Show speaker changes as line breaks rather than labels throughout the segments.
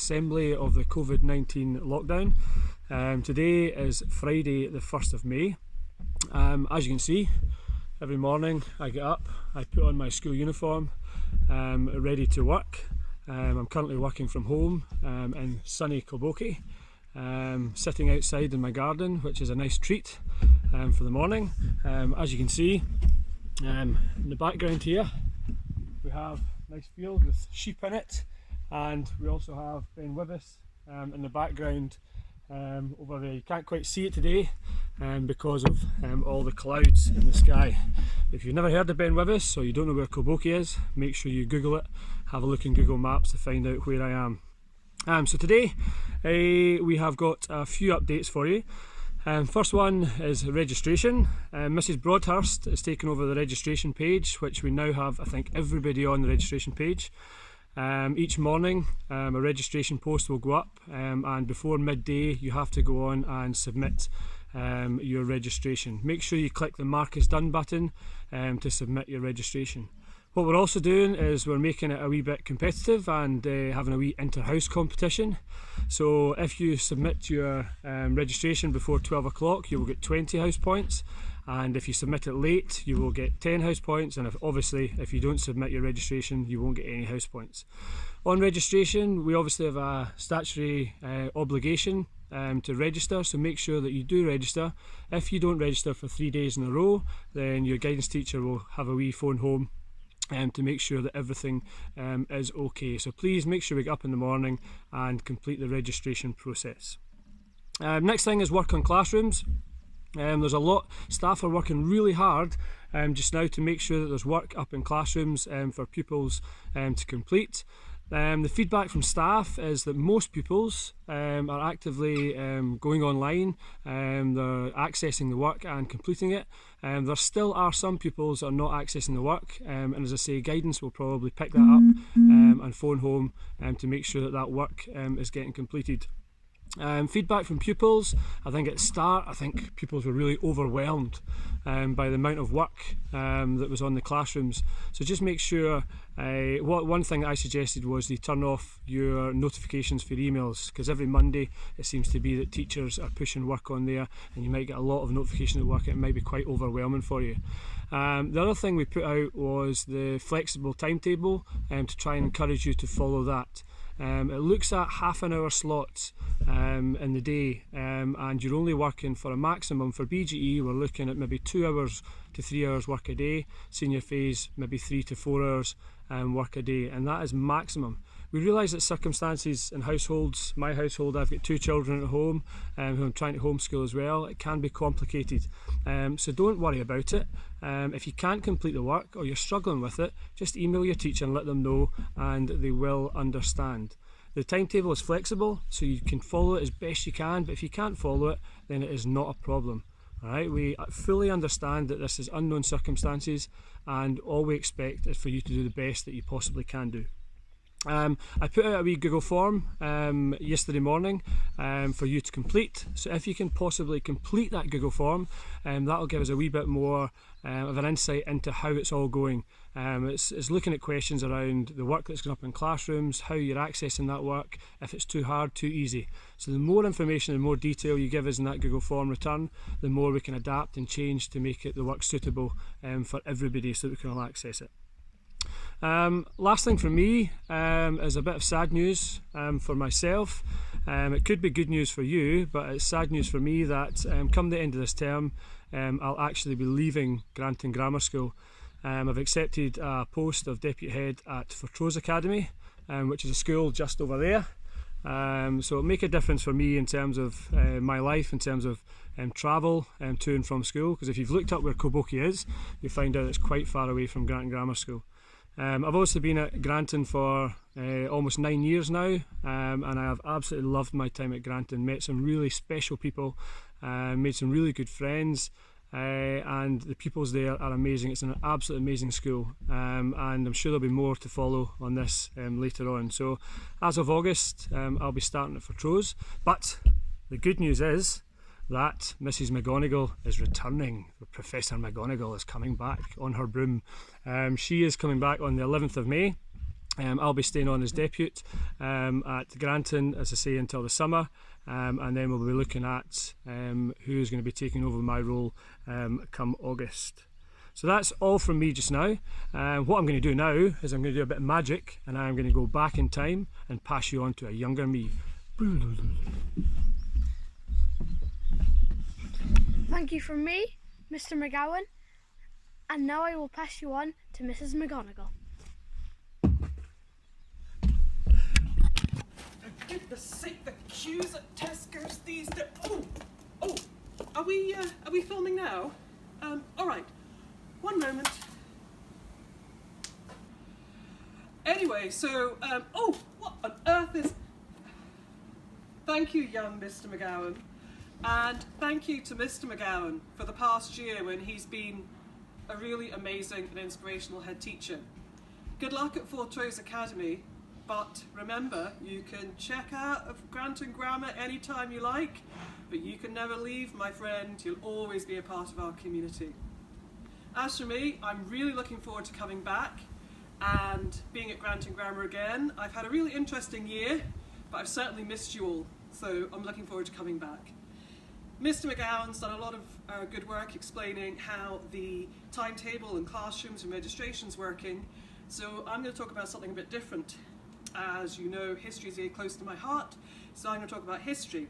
assembly of the COVID-19 lockdown. Today is Friday the 1st of May. As you can see, every morning I get up, I put on my school uniform, ready to work. I'm currently working from home in sunny Koboki, sitting outside in my garden, which is a nice treat for the morning. As you can see, in the background here we have a nice field with sheep in it, and we also have Ben Wibis in the background over there. You can't quite see it today because of all the clouds in the sky. If you've never heard of Ben Wibis or you don't know where Koboki is, make sure you Google it, have a look in Google Maps to find out where I am. So today we have got a few updates for you. First one is registration. Mrs Broadhurst has taken over the registration page, which we now have, I think, everybody on the registration page. Each morning a registration post will go up, and before midday you have to go on and submit your registration. Make sure you click the mark as done button to submit your registration. What we're also doing is we're making it a wee bit competitive and having a wee inter-house competition. So if you submit your registration before 12 o'clock, you will get 20 house points, and if you submit it late you will get 10 house points, and if you don't submit your registration you won't get any house points. On registration, we obviously have a statutory obligation to register, so make sure that you do register. If you don't register for 3 days in a row, then your guidance teacher will have a wee phone home to make sure that everything is okay. So please make sure we get up in the morning and complete the registration process. Next thing is work on classrooms. There's a lot, staff are working really hard just now to make sure that there's work up in classrooms for pupils to complete. The feedback from staff is that most pupils are actively going online, they're accessing the work and completing it. There still are some pupils that are not accessing the work, and as I say, guidance will probably pick that up and phone home to make sure that work is getting completed. Feedback from pupils, I think at the start, pupils were really overwhelmed by the amount of work that was on the classrooms. So just make sure, one thing I suggested was you turn off your notifications for emails, because every Monday it seems to be that teachers are pushing work on there and you might get a lot of notifications at work. It might be quite overwhelming for you. The other thing we put out was the flexible timetable to try and encourage you to follow that. It looks at half an hour slots in the day, and you're only working for a maximum. For BGE we're looking at maybe 2 hours to 3 hours work a day, senior phase maybe 3 to 4 hours work a day, and that is maximum. We realise that circumstances in households, my household, I've got 2 children at home who I'm trying to homeschool as well, it can be complicated, so don't worry about it. If you can't complete the work or you're struggling with it, just email your teacher and let them know, and they will understand. The timetable is flexible, so you can follow it as best you can, but if you can't follow it, then it is not a problem. Alright, we fully understand that this is unknown circumstances, and all we expect is for you to do the best that you possibly can do. I put out a wee Google form yesterday morning for you to complete, so if you can possibly complete that Google form, that'll give us a wee bit more of an insight into how it's all going. It's looking at questions around the work that's going up in classrooms, how you're accessing that work, if it's too hard, too easy. So the more information and more detail you give us in that Google form return, the more we can adapt and change to make the work suitable for everybody so that we can all access it. Last thing for me is a bit of sad news for myself. It could be good news for you, but it's sad news for me that come the end of this term I'll actually be leaving Granton Grammar School. I've accepted a post of deputy head at Fortrose Academy, which is a school just over there. So it'll make a difference for me in terms of my life, in terms of travel to and from school, because if you've looked up where Koboki is, you'll find out it's quite far away from Granton Grammar School. I've also been at Granton for almost 9 years now, and I have absolutely loved my time at Granton. Met some really special people, made some really good friends, and the pupils there are amazing. It's an absolutely amazing school, and I'm sure there'll be more to follow on this later on. So as of August, I'll be starting at Fortrose, but the good news is that Mrs McGonagall is returning. Professor McGonagall is coming back on her broom. She is coming back on the 11th of May. I'll be staying on as depute at Granton, as I say, until the summer, and then we'll be looking at who's going to be taking over my role come August. So that's all from me just now. What I'm going to do now is I'm going to do a bit of magic, and I'm going to go back in time and pass you on to a younger me.
Thank you from me, Mr. McGowan, and now I will pass you on to Mrs. McGonagall.
For goodness sake, the queues at Tesco's these days. Oh, are we filming now? All right. One moment. Anyway, so, what on earth is... Thank you, young Mr. McGowan. And thank you to Mr. McGowan for the past year when he's been a really amazing and inspirational head teacher. Good luck at Fortrose Academy, but remember, you can check out of Granton Grammar anytime you like, but you can never leave, my friend. You'll always be a part of our community. As for me, I'm really looking forward to coming back and being at Granton Grammar again. I've had a really interesting year, but I've certainly missed you all, so I'm looking forward to coming back. Mr. McGowan's done a lot of good work explaining how the timetable and classrooms and registration's working, so I'm going to talk about something a bit different. As you know, history is very close to my heart, so I'm going to talk about history.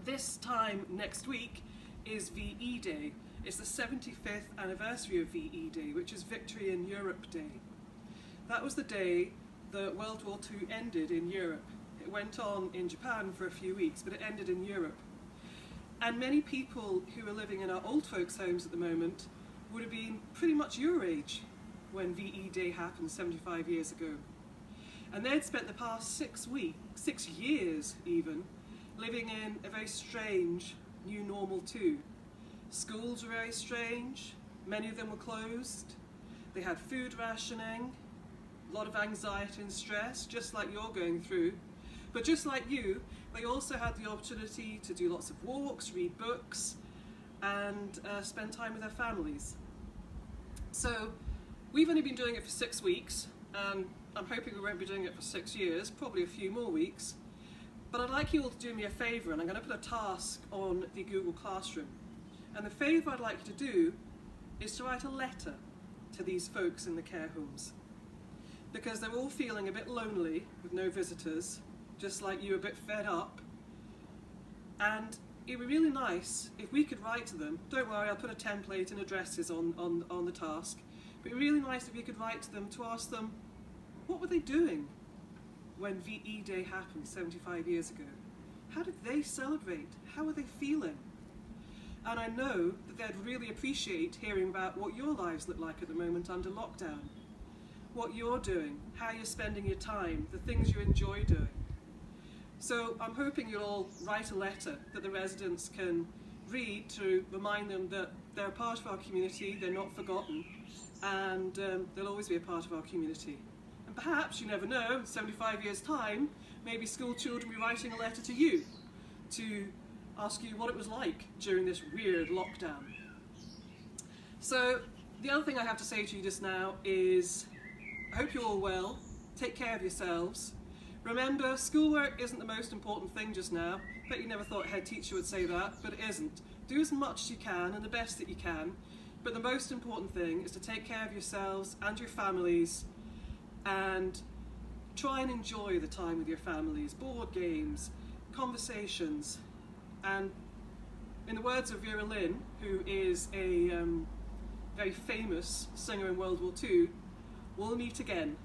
This time next week is VE Day. It's the 75th anniversary of VE Day, which is Victory in Europe Day. That was the day that World War II ended in Europe. It went on in Japan for a few weeks, but it ended in Europe. And many people who are living in our old folks' homes at the moment would have been pretty much your age when VE Day happened 75 years ago. And they'd spent the past 6 years even, living in a very strange new normal too. Schools were very strange, many of them were closed, they had food rationing, a lot of anxiety and stress, just like you're going through. But just like you, they also had the opportunity to do lots of walks, read books, and spend time with their families. So we've only been doing it for 6 weeks, and I'm hoping we won't be doing it for 6 years, probably a few more weeks. But I'd like you all to do me a favour, and I'm going to put a task on the Google Classroom. And the favour I'd like you to do is to write a letter to these folks in the care homes. Because they're all feeling a bit lonely with no visitors, just like you, a bit fed up. And it'd be really nice if we could write to them. Don't worry, I'll put a template and addresses on the task. But it'd be really nice if you could write to them to ask them, what were they doing when VE Day happened 75 years ago? How did they celebrate? How were they feeling? And I know that they'd really appreciate hearing about what your lives look like at the moment under lockdown. What you're doing, how you're spending your time, the things you enjoy doing. So I'm hoping you'll all write a letter that the residents can read to remind them that they're a part of our community, they're not forgotten, and they'll always be a part of our community. And perhaps, you never know, in 75 years' time, maybe school children will be writing a letter to you to ask you what it was like during this weird lockdown. So the other thing I have to say to you just now is, I hope you're all well, take care of yourselves. Remember, schoolwork isn't the most important thing just now. I bet you never thought a head teacher would say that, but it isn't. Do as much as you can and the best that you can, but the most important thing is to take care of yourselves and your families and try and enjoy the time with your families, board games, conversations, and in the words of Vera Lynn, who is a very famous singer in World War II, we'll meet again,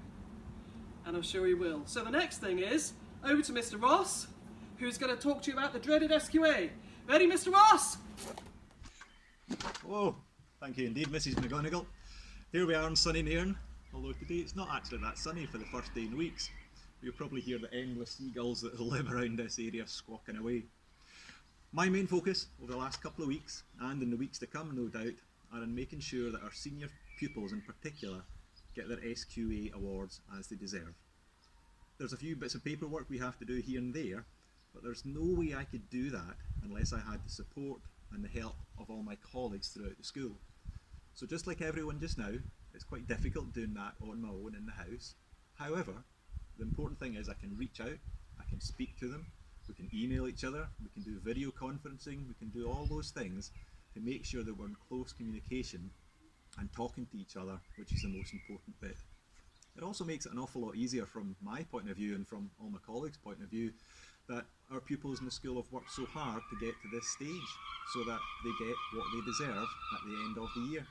and I'm sure we will. So the next thing is, over to Mr. Ross, who's going to talk to you about the dreaded SQA. Ready, Mr. Ross?
Oh, thank you indeed, Mrs. McGonagall. Here we are in sunny Nairn, although today it's not actually that sunny for the first day in weeks. You'll probably hear the endless seagulls that live around this area squawking away. My main focus over the last couple of weeks, and in the weeks to come no doubt, are in making sure that our senior pupils in particular get their SQA awards as they deserve. There's a few bits of paperwork we have to do here and there, but there's no way I could do that unless I had the support and the help of all my colleagues throughout the school. So just like everyone just now, it's quite difficult doing that on my own in the house, However, the important thing is I can reach out, I can speak to them, we can email each other, we can do video conferencing, we can do all those things to make sure that we're in close communication and talking to each other, which is the most important bit. It also makes it an awful lot easier from my point of view and from all my colleagues' point of view that our pupils in the school have worked so hard to get to this stage so that they get what they deserve at the end of the year.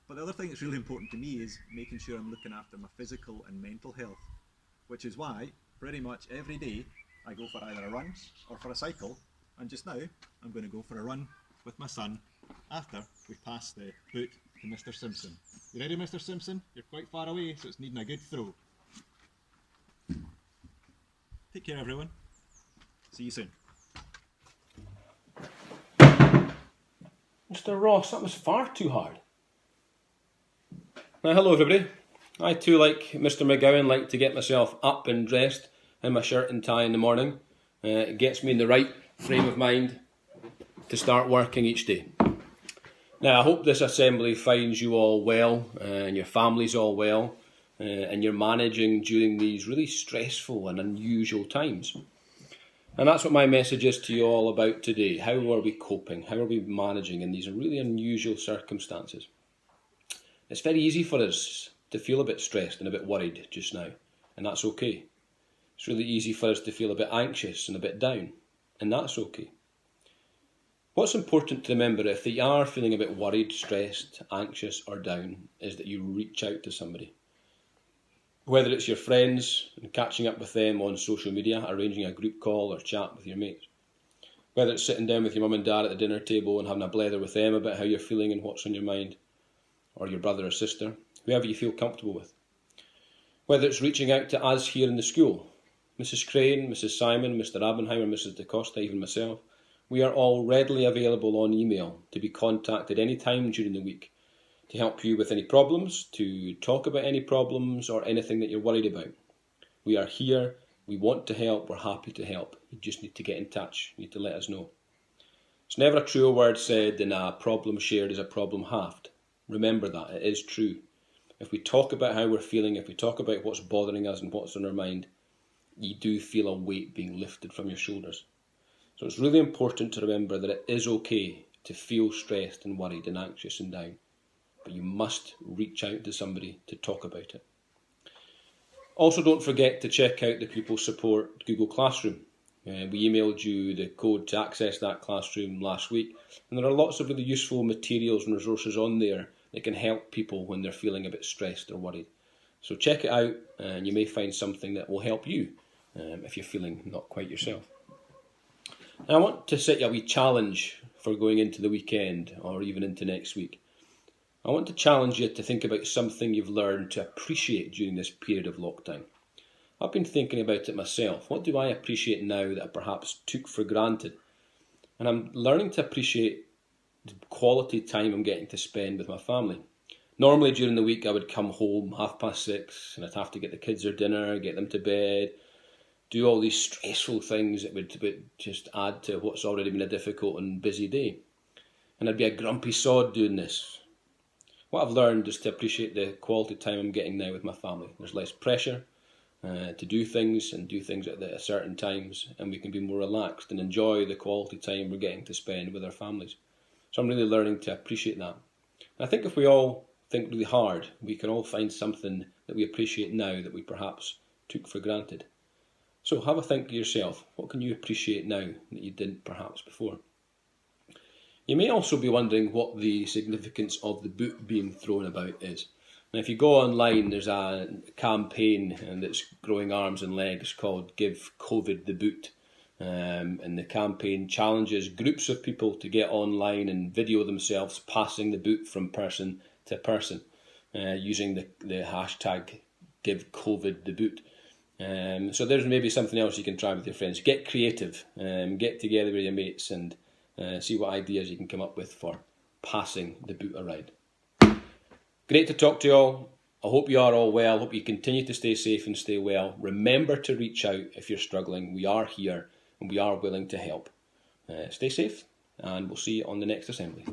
But the other thing that's really important to me is making sure I'm looking after my physical and mental health, which is why pretty much every day I go for either a run or for a cycle, and just now I'm going to go for a run with my son after we pass the boot to Mr. Simpson. You ready, Mr. Simpson? You're quite far away, so it's needing a good throw. Take care, everyone. See you soon.
Mr. Ross, that was far too hard. Now, hello everybody. I too, like Mr. McGowan, like to get myself up and dressed in my shirt and tie in the morning. It gets me in the right frame of mind to start working each day. Now, I hope this assembly finds you all well and your families all well and you're managing during these really stressful and unusual times. And that's what my message is to you all about today. How are we coping? How are we managing in these really unusual circumstances? It's very easy for us to feel a bit stressed and a bit worried just now, and that's okay. It's really easy for us to feel a bit anxious and a bit down, and that's okay. What's important to remember if you are feeling a bit worried, stressed, anxious or down is that you reach out to somebody. Whether it's your friends and catching up with them on social media, arranging a group call or chat with your mates. Whether it's sitting down with your mum and dad at the dinner table and having a blether with them about how you're feeling and what's on your mind. Or your brother or sister, whoever you feel comfortable with. Whether it's reaching out to us here in the school, Mrs. Crane, Mrs. Simon, Mr. Abenheimer, Mrs. DaCosta, even myself, we are all readily available on email to be contacted any time during the week to help you with any problems, to talk about any problems or anything that you're worried about. We are here, we want to help, we're happy to help. You just need to get in touch, you need to let us know. It's never a truer word said than a problem shared is a problem halved. Remember that, it is true. If we talk about how we're feeling, if we talk about what's bothering us and what's on our mind, you do feel a weight being lifted from your shoulders. So it's really important to remember that it is okay to feel stressed and worried and anxious and down, but you must reach out to somebody to talk about it. Also, don't forget to check out the Pupil Support Google Classroom. We emailed you the code to access that classroom last week, and there are lots of really useful materials and resources on there that can help people when they're feeling a bit stressed or worried. So check it out and you may find something that will help you if you're feeling not quite yourself. Now, I want to set you a wee challenge for going into the weekend or even into next week. I want to challenge you to think about something you've learned to appreciate during this period of lockdown. I've been thinking about it myself. What do I appreciate now that I perhaps took for granted? And I'm learning to appreciate the quality time I'm getting to spend with my family. Normally during the week I would come home 6:30 and I'd have to get the kids their dinner, get them to bed, do all these stressful things that would just add to what's already been a difficult and busy day. And I'd be a grumpy sod doing this. What I've learned is to appreciate the quality time I'm getting now with my family. There's less pressure to do things at certain times, and we can be more relaxed and enjoy the quality time we're getting to spend with our families. So I'm really learning to appreciate that. And I think if we all think really hard, we can all find something that we appreciate now that we perhaps took for granted. So have a think to yourself, what can you appreciate now that you didn't perhaps before? You may also be wondering what the significance of the boot being thrown about is. Now, if you go online, there's a campaign that's growing arms and legs called Give COVID the Boot. And the campaign challenges groups of people to get online and video themselves passing the boot from person to person using the hashtag Give COVID the Boot. So there's maybe something else you can try with your friends. Get creative, get together with your mates and see what ideas you can come up with for passing the boot around. Great to talk to you all. I hope you are all well. I hope you continue to stay safe and stay well. Remember to reach out if you're struggling. We are here and we are willing to help. Stay safe and we'll see you on the next assembly.